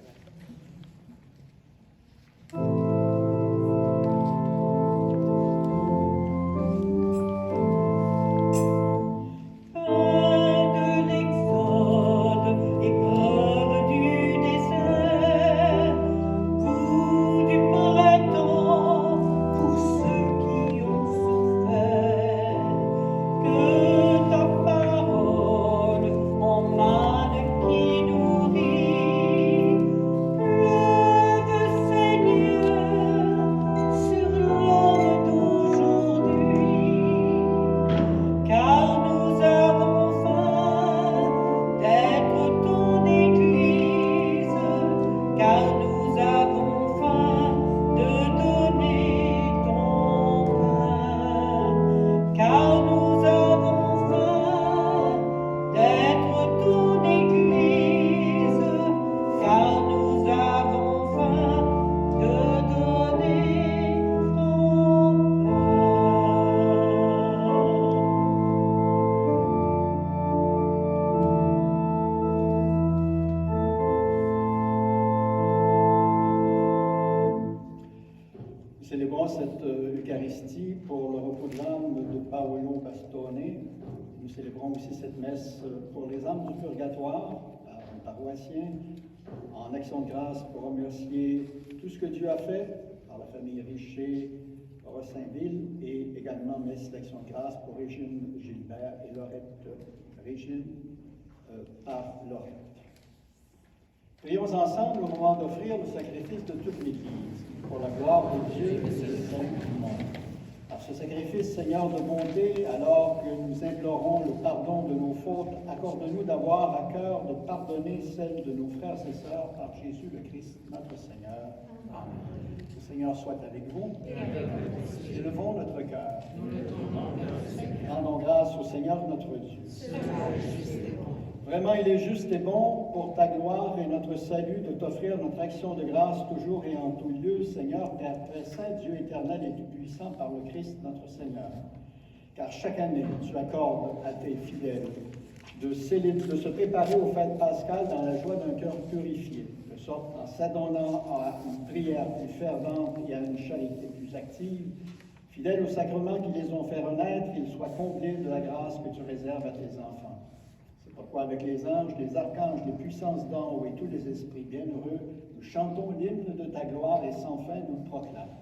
Cette Eucharistie pour le repos de l'âme de Paolo Bastone. Nous célébrons aussi cette messe pour les âmes du purgatoire, un paroissien, en action de grâce pour remercier tout ce que Dieu a fait par la famille Richer, Rossainville, et également messe d'action de grâce pour Régine Gilbert et Laurette Régine par Lorette. Prions ensemble au moment d'offrir le sacrifice de toute l'Église, pour la gloire de Dieu et le salut du monde. Par ce sacrifice, Seigneur de bonté, alors que nous implorons le pardon de nos fautes, accorde-nous d'avoir à cœur de pardonner celles de nos frères et sœurs par Jésus le Christ, notre Seigneur. Amen. Le Seigneur soit avec vous. Élevons notre cœur. Rendons grâce au Seigneur notre Dieu. Vraiment, il est juste et bon pour ta gloire et notre salut de t'offrir notre action de grâce toujours et en tout lieu, Seigneur, Père très saint, Dieu éternel et tout-puissant par le Christ notre Seigneur. Car chaque année, tu accordes à tes fidèles de se préparer aux fêtes pascales dans la joie d'un cœur purifié, de sorte en s'adonnant à une prière plus fervente et à une charité plus active, fidèles aux sacrements qui les ont fait renaître, qu'ils soient comblés de la grâce que tu réserves à tes enfants. Pourquoi, avec les anges, les archanges, les puissances d'en haut et tous les esprits bienheureux, nous chantons l'hymne de ta gloire et sans fin nous le proclamons.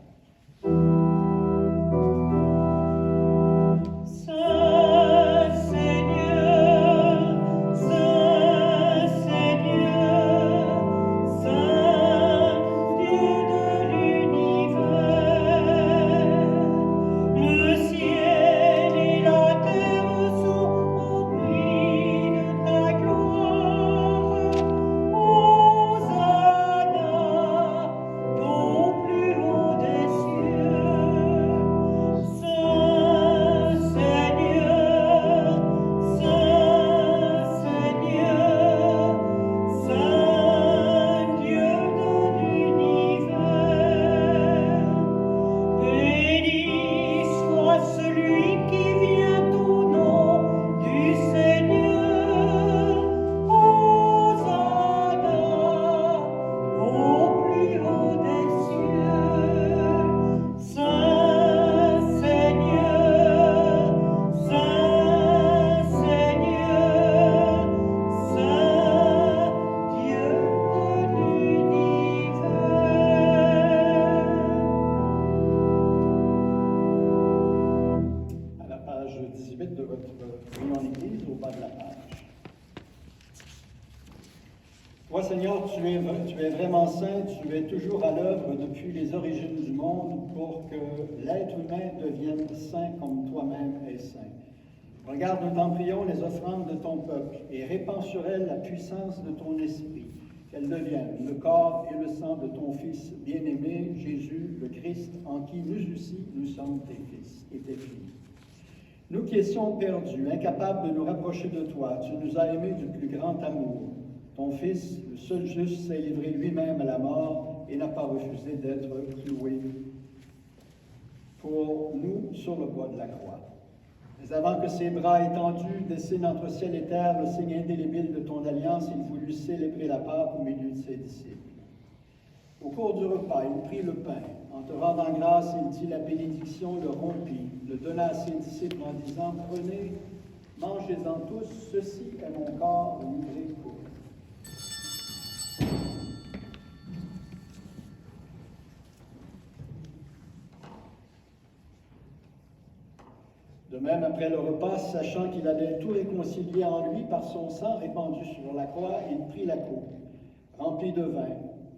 Toi, Seigneur, tu es vraiment saint, tu es toujours à l'œuvre depuis les origines du monde pour que l'être humain devienne saint comme toi-même es saint. Regarde, nous t'en prions, les offrandes de ton peuple et répands sur elles la puissance de ton esprit, qu'elles deviennent le corps et le sang de ton Fils bien-aimé, Jésus, le Christ, en qui nous aussi, nous sommes tes fils et tes filles. Nous qui étions perdus, incapables de nous rapprocher de toi, tu nous as aimés du plus grand amour. Ton Fils, le seul juste, s'est livré lui-même à la mort et n'a pas refusé d'être cloué pour nous sur le bois de la croix. Mais avant que ses bras étendus dessinent entre ciel et terre le signe indélébile de ton alliance, il voulut célébrer la Pâque au milieu de ses disciples. Au cours du repas, il prit le pain. En te rendant grâce, il dit la bénédiction, le rompit, le donna à ses disciples en disant « Prenez, mangez-en tous, ceci est mon corps livré pour vous. » De même, après le repas, sachant qu'il allait tout réconcilier en lui par son sang répandu sur la croix, il prit la coupe, remplie de vin,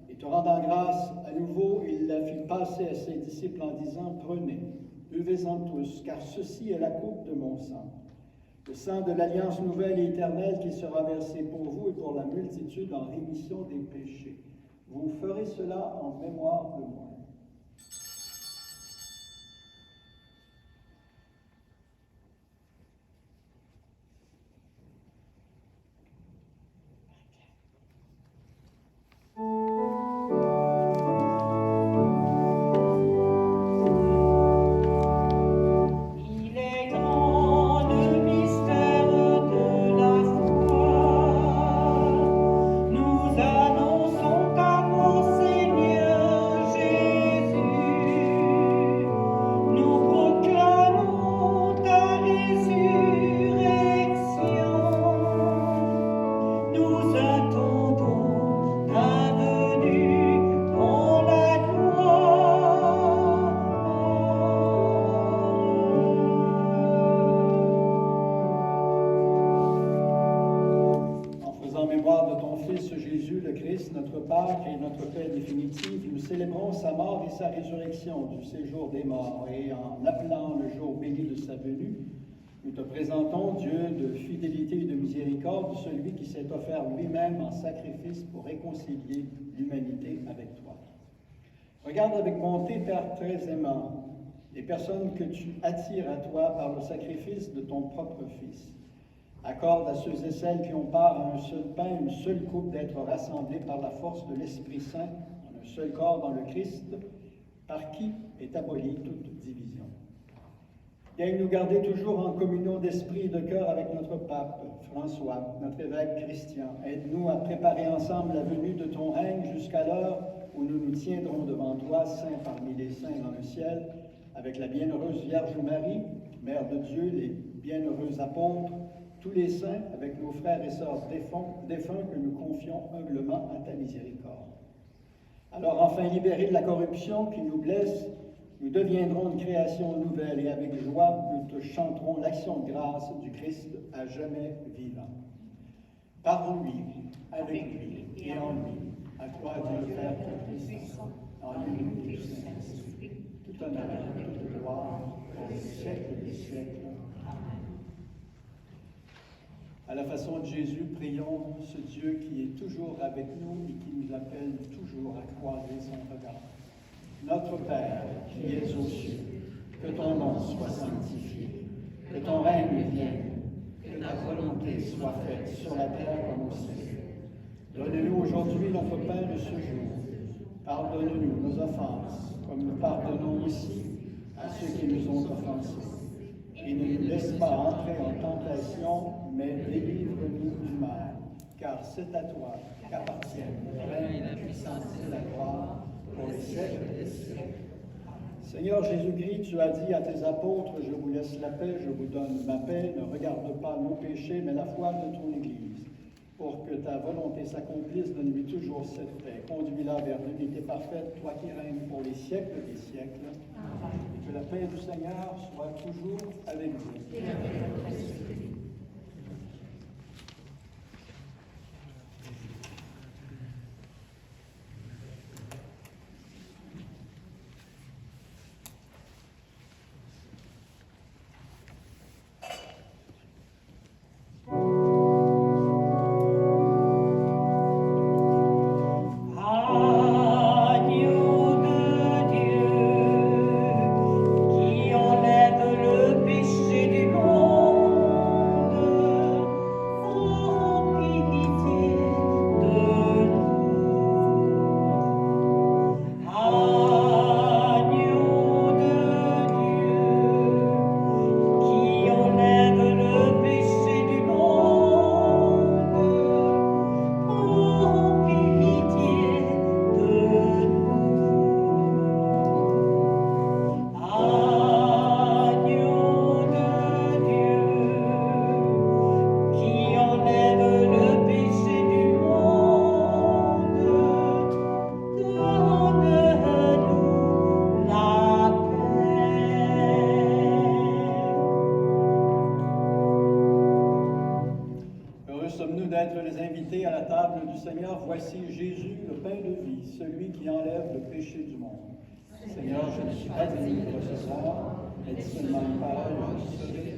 et te rendant grâce à nouveau, il la fit passer à ses disciples en disant « Prenez, buvez-en tous, car ceci est la coupe de mon sang, le sang de l'alliance nouvelle et éternelle qui sera versé pour vous et pour la multitude en rémission des péchés. Vous ferez cela en mémoire de moi. » Nous annonçons qu'à mon Seigneur Jésus notre Pâque et notre paix définitive, nous célébrons sa mort et sa résurrection du séjour des morts, et en appelant le jour béni de sa venue, nous te présentons, Dieu de fidélité et de miséricorde, celui qui s'est offert lui-même en sacrifice pour réconcilier l'humanité avec toi. Regarde avec bonté, Père très aimant, les personnes que tu attires à toi par le sacrifice de ton propre Fils. Accorde à ceux et celles qui ont part à un seul pain, une seule coupe, d'être rassemblés par la force de l'Esprit Saint, en un seul corps dans le Christ, par qui est abolie toute division. Viens nous garder toujours en communion d'esprit et de cœur avec notre pape, François, notre évêque Christian. Aide-nous à préparer ensemble la venue de ton règne jusqu'à l'heure où nous nous tiendrons devant toi, saints parmi les saints dans le ciel, avec la bienheureuse Vierge Marie, Mère de Dieu, les bienheureux apôtres, tous les saints, avec nos frères et sœurs défunts que nous confions humblement à ta miséricorde. Alors enfin libérés de la corruption qui nous blesse, nous deviendrons une création nouvelle et avec joie, nous te chanterons l'action de grâce du Christ à jamais vivant. Par lui, avec lui et en lui, à toi Dieu le Père Tout-Puissant, en l'unité du Saint-Esprit, tout honneur et toute gloire pour les siècles des siècles. À la façon de Jésus, prions ce Dieu qui est toujours avec nous et qui nous appelle toujours à croiser son regard. Notre Père, qui es aux cieux, que ton nom soit sanctifié, que ton règne vienne, que ta volonté soit faite sur la terre comme au ciel. Donne-nous aujourd'hui notre pain de ce jour. Pardonne-nous nos offenses, comme nous pardonnons aussi à ceux qui nous ont offensés. Et ne nous laisse pas entrer en tentation, mais délivre-nous du mal. Car c'est à toi qu'appartiennent le règne, la puissance et la gloire, pour les siècles des siècles. Seigneur Jésus-Christ, tu as dit à tes apôtres, je vous laisse la paix, je vous donne ma paix, ne regarde pas nos péchés, mais la foi de ton Église. Pour que ta volonté s'accomplisse, donne-lui toujours cette paix. Conduis-la vers l'unité parfaite, toi qui règnes pour les siècles des siècles. Amen. Et que la paix du Seigneur soit toujours avec vous. Voici Jésus, le pain de vie, celui qui enlève le péché du monde. Seigneur, je ne suis pas digne de recevoir, mais dis seulement une parole, je serai guéri.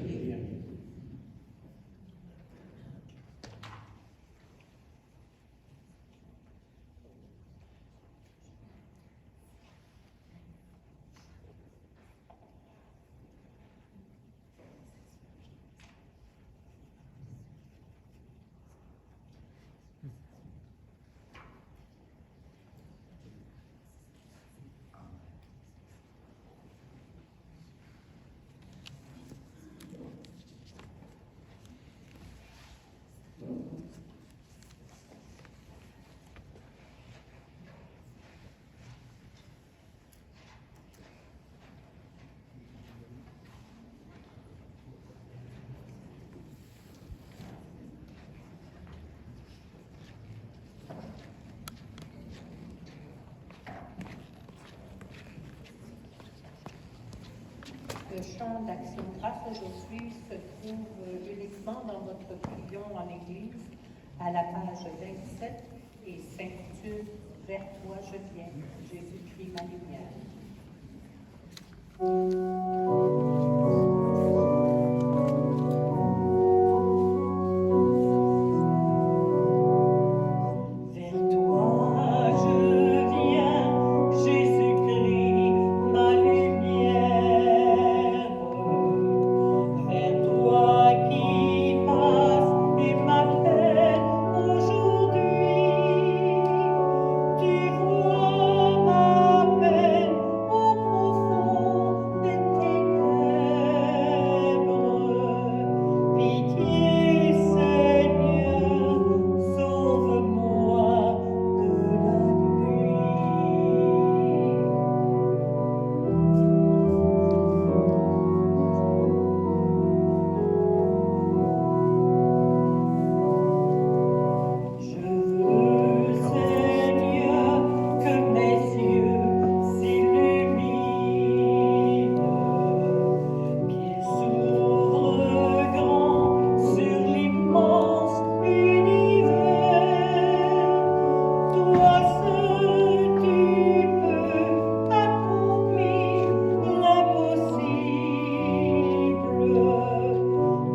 Le chant d'action grâce aujourd'hui se trouve uniquement dans votre prion en Église, à la page 27 et 5. gratitude, vers toi je viens, Jésus-Christ, ma lumière. Vers toi je viens, Jésus-Christ, ma lumière. Vers toi qui passe et m'appelle aujourd'hui. Tu vois ma peine au profond des ténèbres. Pitié, Seigneur, sauve-moi de la nuit. Je veux, Seigneur, que mes yeux s'illuminent, qu'ils s'ouvrent grand sur l'immense univers. Toi seul tu peux accomplir l'impossible.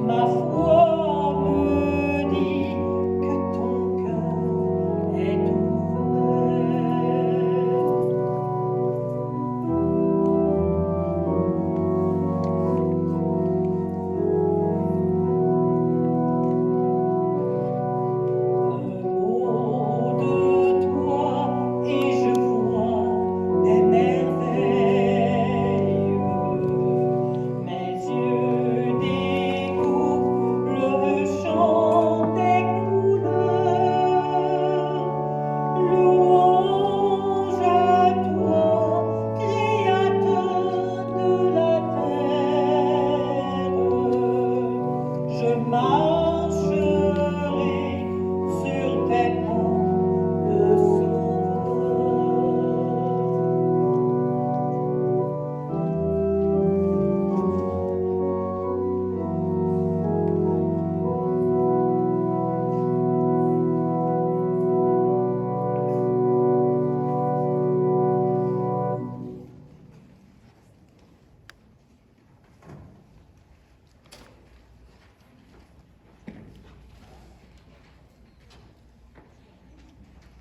Ma foi me dit que ton cœur est un mot de toi et je vois des merveilles. Mes yeux découvrent le chant des couleurs. Louange à toi, Créateur de la terre. Je marcherai sur tes pas de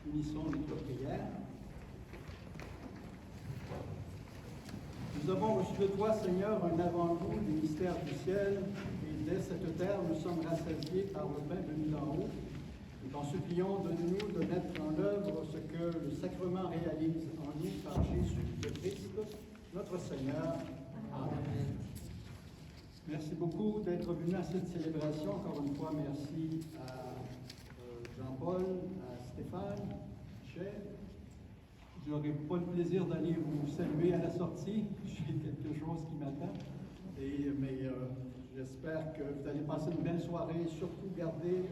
Unissons notre prière. Nous avons reçu de toi, Seigneur, un avant-goût des mystères du ciel, et dès cette terre, nous sommes rassasiés par le pain venu d'en haut. Nous t'en supplions, donne-nous de mettre en œuvre ce que le sacrement réalise en nous par Jésus le Christ, notre Seigneur. Amen. Merci beaucoup d'être venu à cette célébration. Encore une fois, merci à Jean-Paul, à Stéphane, Michel. Je n'aurai pas le plaisir d'aller vous saluer à la sortie. J'ai quelque chose qui m'attend. Mais j'espère que vous allez passer une belle soirée. Surtout, gardez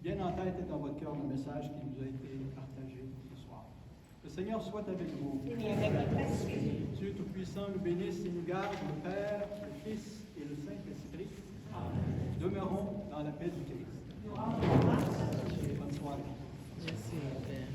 bien en tête et dans votre cœur le message qui nous a été partagé ce soir. Le Seigneur soit avec vous. Dieu Tout-Puissant nous bénisse et nous garde, le Père, le Fils et le Saint-Esprit. Demeurons dans la paix du Christ. Bonne soirée. Merci, Père.